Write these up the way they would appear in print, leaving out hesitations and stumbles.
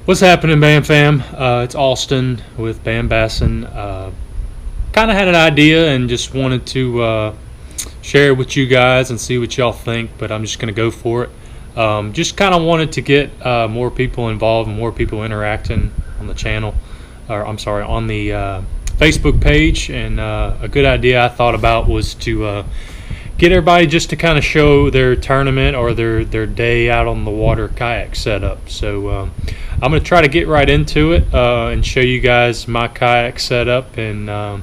What's happening, Bam Fam? It's Austin with Bam Bassin. Kind of had an idea and just wanted to share it with you guys and see what y'all think, but I'm just going to go for it. Just kind of wanted to get more people involved and more people interacting on the channel, or I'm sorry, on the Facebook page. And a good idea I thought about was to get everybody just to kind of show their tournament or their day out on the water kayak setup. So I'm going to try to get right into it and show you guys my kayak setup and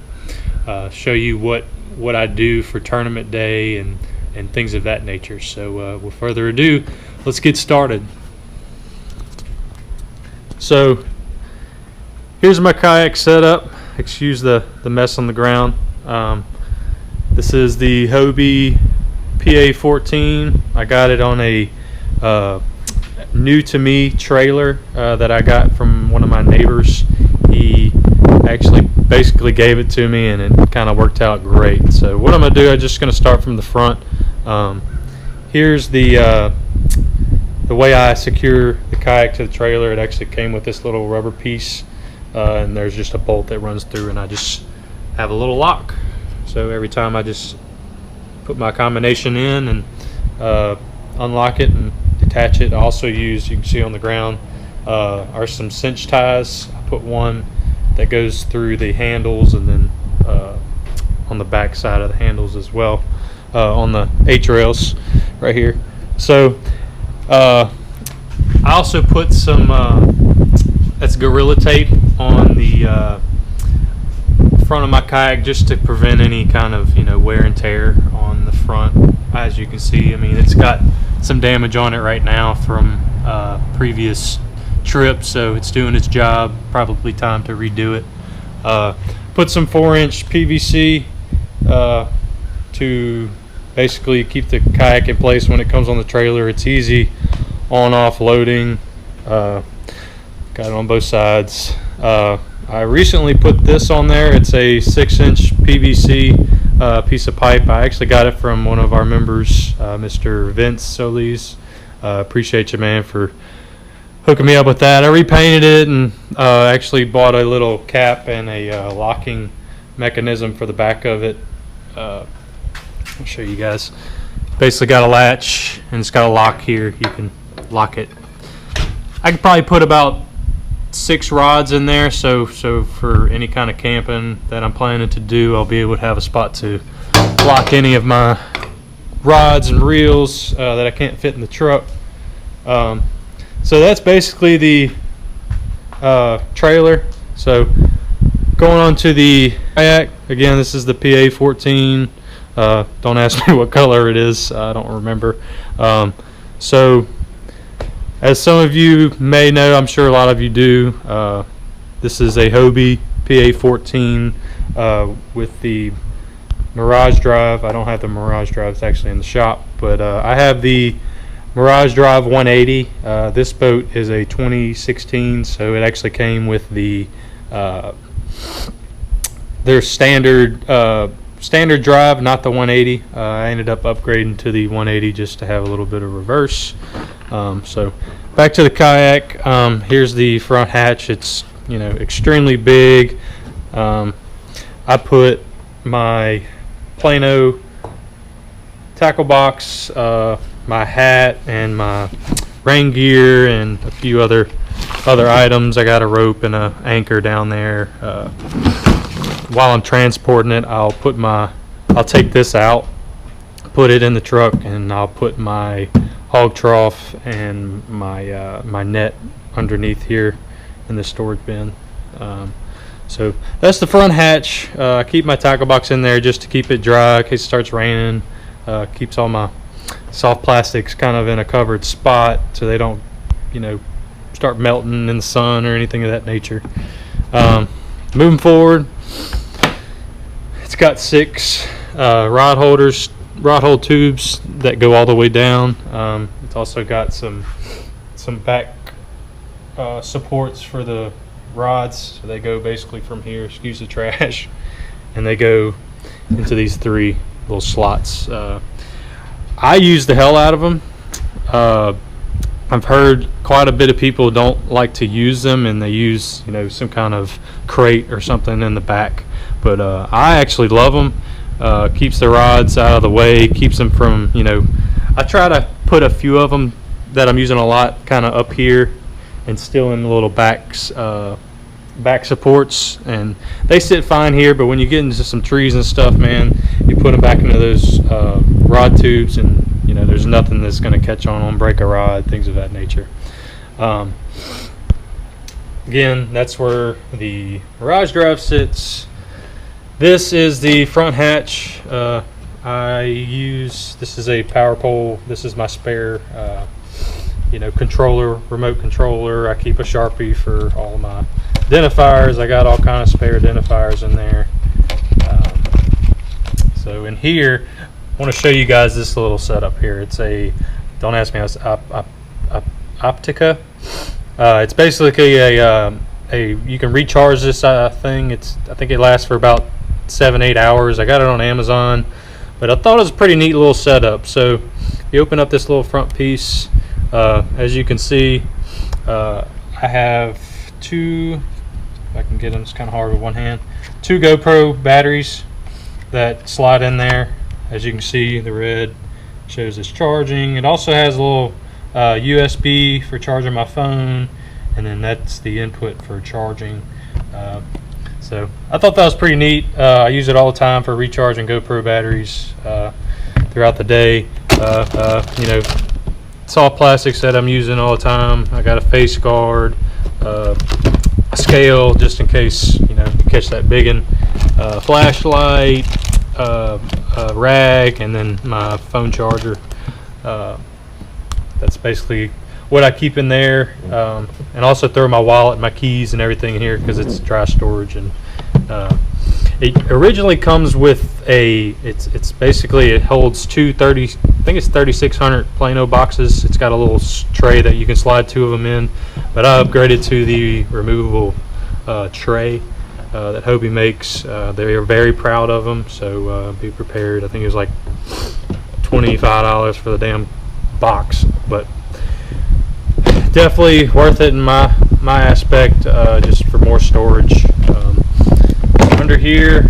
show you what I do for tournament day and things of that nature. So with further ado, let's get started. So here's my kayak setup. Excuse the mess on the ground. This is the Hobie PA14. I got it on a new to me trailer that I got from one of my neighbors. He actually basically gave it to me and it kind of worked out great. So what I'm going to do, I'm just going to start from the front. Here's the way I secure the kayak to the trailer. It actually came with this little rubber piece and there's just a bolt that runs through, and I just have a little lock. So every time I just put my combination in and unlock it and detach it. I also use, you can see on the ground, are some cinch ties. I put one that goes through the handles and then on the back side of the handles as well, on the H rails right here. So I also put some that's Gorilla Tape on the front of my kayak just to prevent any kind of wear and tear on the front. As you can see, I mean, it's got some damage on it right now from previous trips, so it's doing its job. Probably time to redo it. Put some 4-inch PVC to basically keep the kayak in place when it comes on the trailer. It's easy on-off loading. Got it on both sides. I recently put this on there. It's a 6-inch PVC piece of pipe. I actually got it from one of our members, Mr. Vince Solis. Appreciate you, man, for hooking me up with that. I repainted it and actually bought a little cap and a locking mechanism for the back of it. I'll show you guys. Basically got a latch and it's got a lock here. You can lock it. I could probably put about 6 rods in there, so for any kind of camping that I'm planning to do, I'll be able to have a spot to lock any of my rods and reels that I can't fit in the truck. So that's basically the trailer. So going on to the kayak, again, this is the PA14. Don't ask me what color it is, I don't remember. So as some of you may know, I'm sure a lot of you do, this is a Hobie PA14 with the Mirage Drive. I don't have the Mirage Drive, it's actually in the shop, but I have the Mirage Drive 180. This boat is a 2016, so it actually came with the their standard drive, not the 180. I ended up upgrading to the 180 just to have a little bit of reverse. So back to the kayak. Here's the front hatch. It's extremely big. I put my Plano tackle box, my hat, and my rain gear, and a few other items. I got a rope and an anchor down there. While I'm transporting it, I'll take this out, put it in the truck, and I'll put my hog trough and my net underneath here in the storage bin. So that's the front hatch. I keep my tackle box in there just to keep it dry in case it starts raining. Keeps all my soft plastics kind of in a covered spot so they don't start melting in the sun or anything of that nature. Moving forward, it's got 6 rod hold tubes that go all the way down. It's also got some back supports for the rods, so they go basically from here, excuse the trash, and they go into these 3 little slots. I use the hell out of them. I've heard quite a bit of people don't like to use them, and they use, you know, some kind of crate or something in the back. But I actually love them. Keeps the rods out of the way, keeps them from, you know, I try to put a few of them that I'm using a lot kind of up here and still in the little back supports, and they sit fine here. But when you get into some trees and stuff, man, you put them back into those rod tubes, and you know, there's nothing that's going to catch on them, break a rod, things of that nature. Again, that's where the Mirage Drive sits. This is the front hatch. This is a power pole. This is my spare, you know, controller, remote controller. I keep a Sharpie for all of my identifiers. I got all kind of spare identifiers in there. So in here, I want to show you guys this little setup here. It's a, don't ask me how it's Optica. It's basically a you can recharge this thing. I think it lasts for about 7-8 hours. I got it on Amazon, but I thought it was a pretty neat little setup. So you open up this little front piece. As you can see, I have two, if I can get them, it's kind of hard with one hand, 2 GoPro batteries that slide in there. As you can see, the red shows it's charging. It also has a little USB for charging my phone, and then that's the input for charging. So I thought that was pretty neat. I use it all the time for recharging GoPro batteries throughout the day. You know, it's all plastics that I'm using all the time. I got a face guard, a scale just in case, you know, you catch that big one, flashlight, a rag, and then my phone charger. That's basically what I keep in there, and also throw my wallet, my keys, and everything in here because it's dry storage. And it originally comes with it's basically, it holds two 3600 Plano boxes. It's got a little tray that you can slide 2 of them in, but I upgraded to the removable tray that Hobie makes. They are very proud of them, so be prepared. I think it was like $25 for the damn box, but definitely worth it in my aspect, just for more storage. Under here,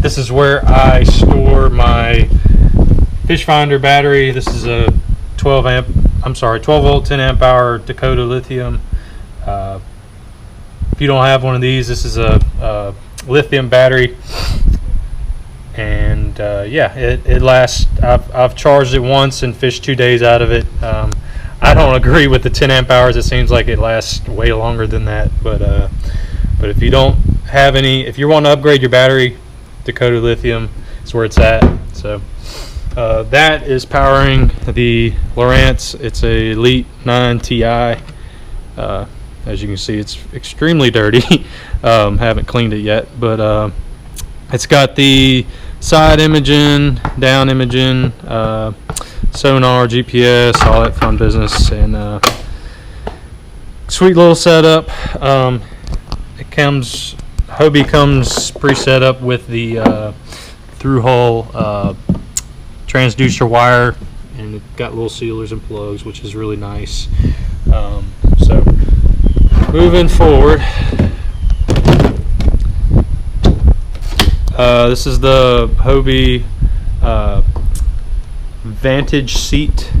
this is where I store my fish finder battery. This is a 12 volt 10 amp hour Dakota lithium. If you don't have one of these, this is a lithium battery, and yeah, it lasts. I've charged it once and fished 2 days out of it. I don't agree with the 10 amp hours. It seems like it lasts way longer than that, but if you don't have any, if you want to upgrade your battery, Dakota lithium is where it's at. So that is powering the Lowrance. It's a Elite 9 Ti. As you can see, it's extremely dirty. Haven't cleaned it yet, but it's got the side imaging, down imaging, sonar, GPS, all that fun business, and sweet little setup. It comes, Hobie comes pre-set up with the through-hole transducer wire, and it got little sealers and plugs, which is really nice. So moving forward, this is the Hobie Vantage seat.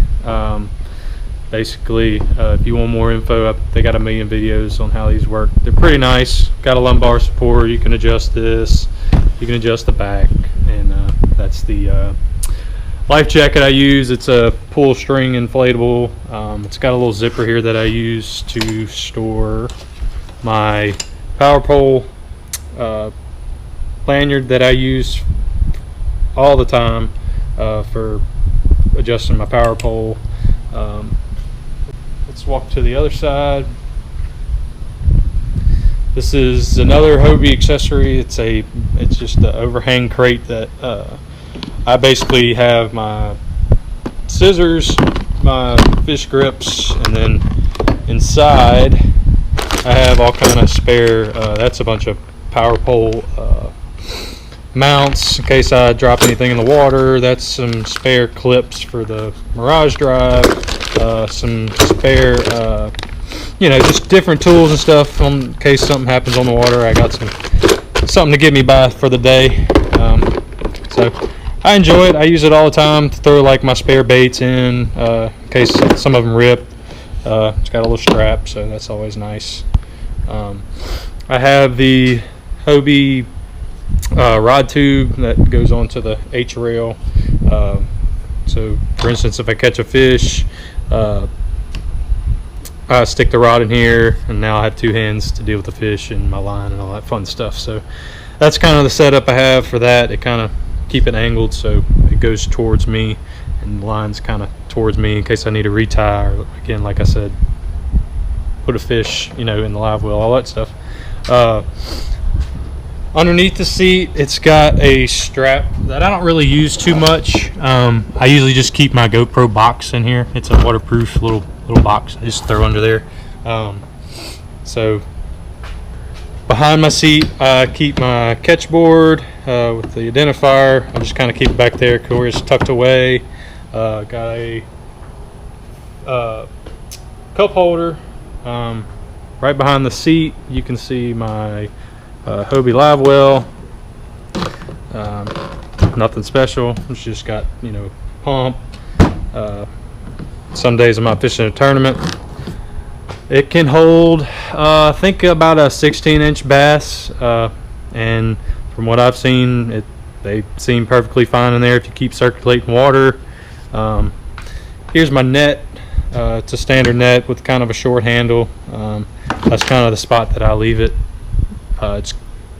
Basically, if you want more info, they got a million videos on how these work. They're pretty nice. Got a lumbar support. You can adjust this. You can adjust the back, and that's the life jacket I use. It's a pull string inflatable. It's got a little zipper here that I use to store my power pole lanyard that I use all the time for adjusting my power pole. Let's walk to the other side. This is another Hobie accessory. It's just the overhang crate that I basically have my scissors, my fish grips, and then inside I have all kind of spare. That's a bunch of power pole mounts in case I drop anything in the water. That's some spare clips for the Mirage Drive, some spare just different tools and stuff in case something happens on the water. I got something to get me by for the day. So I enjoy it. I use it all the time to throw like my spare baits in case some of them rip. It's got a little strap, so that's always nice. I have the Hobie rod tube that goes onto the H rail. So for instance, if I catch a fish, I stick the rod in here, and now I have two hands to deal with the fish and my line and all that fun stuff. So that's kind of the setup I have for that. It kind of keep it angled so it goes towards me, and the line's kind of towards me in case I need to retie, or again, like I said, put a fish, in the live well, all that stuff. Underneath the seat, it's got a strap that I don't really use too much. I usually just keep my GoPro box in here. It's a waterproof little box I just throw under there. So behind my seat, I keep my catch board with the identifier. I just kind of keep it back there because it's tucked away. Got a cup holder right behind the seat. You can see my Hobie live well. Nothing special. It's just got pump. Some days I'm not fishing a tournament. It can hold I think about a 16-inch bass, and from what I've seen, they seem perfectly fine in there if you keep circulating water. Here's my net. It's a standard net with kind of a short handle. That's kind of the spot that I leave it. It's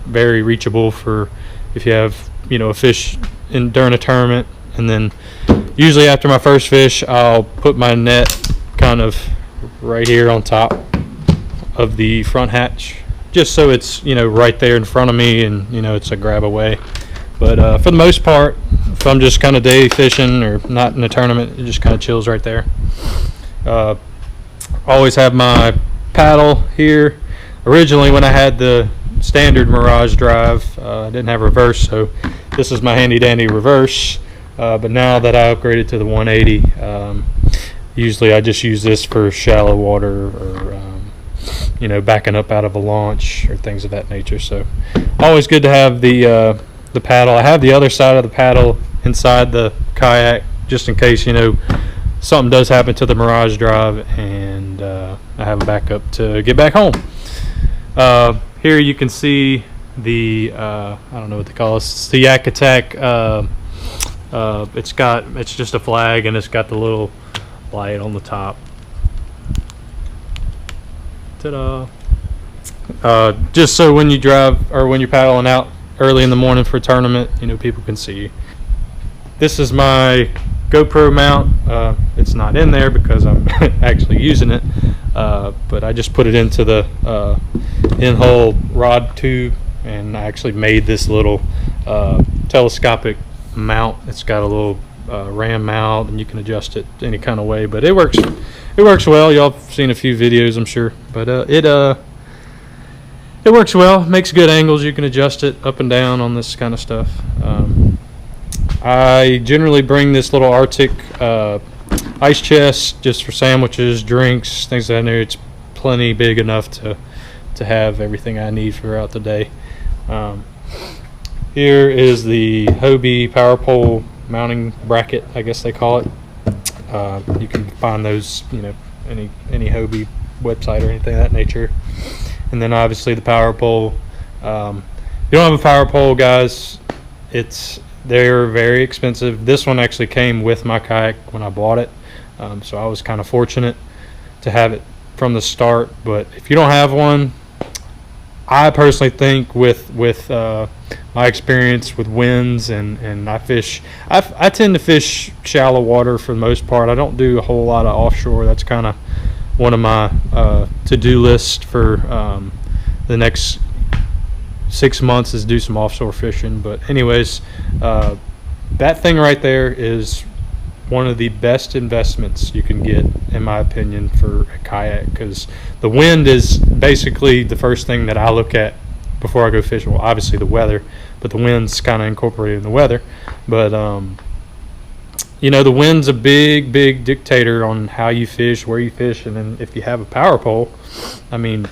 very reachable for if you have a fish during a tournament. And then usually after my first fish, I'll put my net kind of right here on top of the front hatch, just so it's right there in front of me, and it's a grab away. But for the most part, if I'm just kind of day fishing or not in a tournament, it just kind of chills right there. Always have my paddle here. Originally, when I had the standard Mirage Drive, I didn't have reverse, so this is my handy dandy reverse. But now that I upgraded to the 180, usually I just use this for shallow water, or backing up out of a launch or things of that nature. So always good to have the paddle. I have the other side of the paddle inside the kayak just in case something does happen to the Mirage Drive, and I have a backup to get back home. Here you can see the I don't know what they call it. It's the Yak Attack. It's just a flag, and it's got the little light on the top. Ta-da! Just so when you drive or when you're paddling out early in the morning for a tournament, people can see you. This is my GoPro mount. It's not in there because I'm actually using it, but I just put it into the in-hole rod tube, and I actually made this little telescopic mount. It's got a little ram mount, and you can adjust it any kind of way, but it works well. Y'all have seen a few videos, I'm sure, but it works well. Makes good angles. You can adjust it up and down on this kind of stuff. I generally bring this little Arctic ice chest just for sandwiches, drinks, things like that. It's plenty big enough to have everything I need throughout the day. Here is the Hobie power pole mounting bracket, I guess they call it. You can find those, any Hobie website or anything of that nature. And then obviously the power pole. If you don't have a power pole, guys, they're very expensive. This one actually came with my kayak when I bought it, so I was kind of fortunate to have it from the start. But if you don't have one, I personally think with my experience with winds and I tend to fish shallow water for the most part. I don't do a whole lot of offshore. That's kind of one of my to-do lists for the next 6 months is do some offshore fishing. But anyways, that thing right there is one of the best investments you can get, in my opinion, for a kayak, because the wind is basically the first thing that I look at before I go fishing. Well, obviously the weather, but the wind's kind of incorporated in the weather. But you know, the wind's a big dictator on how you fish, where you fish, and then if you have a power pole, I mean,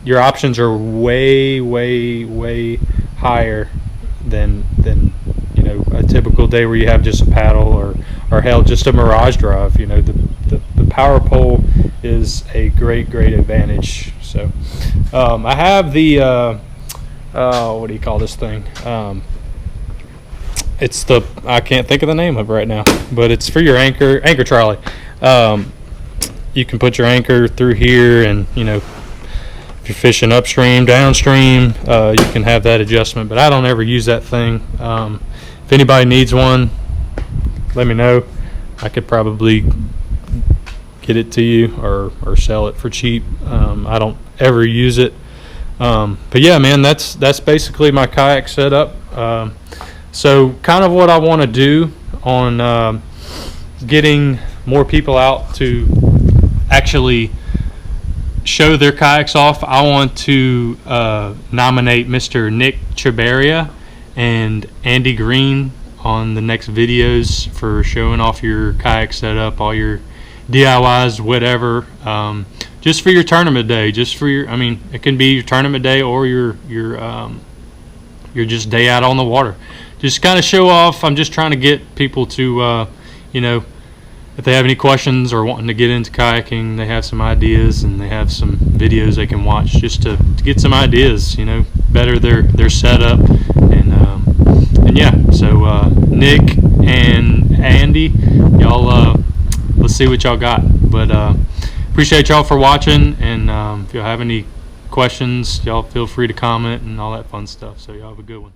your options are way higher than you know, a typical day where you have just a paddle or hell, just a mirage drive. You know, the power pole is a great advantage. So I have the what do you call this thing? It's the, I can't think of the name of it right now, but it's for your anchor trolley. You can put your anchor through here, and you know, if you're fishing upstream, downstream, you can have that adjustment. But I don't ever use that thing. If anybody needs one, let me know. I could probably get it to you or sell it for cheap. I don't ever use it. But yeah, man, that's basically my kayak setup. So kind of what I want to do on getting more people out to actually show their kayaks off, I want to nominate Mr. Nick Chabaria and Andy Green on the next videos for showing off your kayak setup, all your DIYs, whatever, just for your tournament day, just for your, I mean, it can be your tournament day or your just day out on the water. Just kind of show off. I'm just trying to get people to, you know, if they have any questions or wanting to get into kayaking, they have some ideas and they have some videos they can watch just to get some ideas, you know, better their setup. And yeah, so Nick and Andy, y'all, let's see what y'all got. But appreciate y'all for watching, and if y'all have any questions, y'all feel free to comment and all that fun stuff. So y'all have a good one.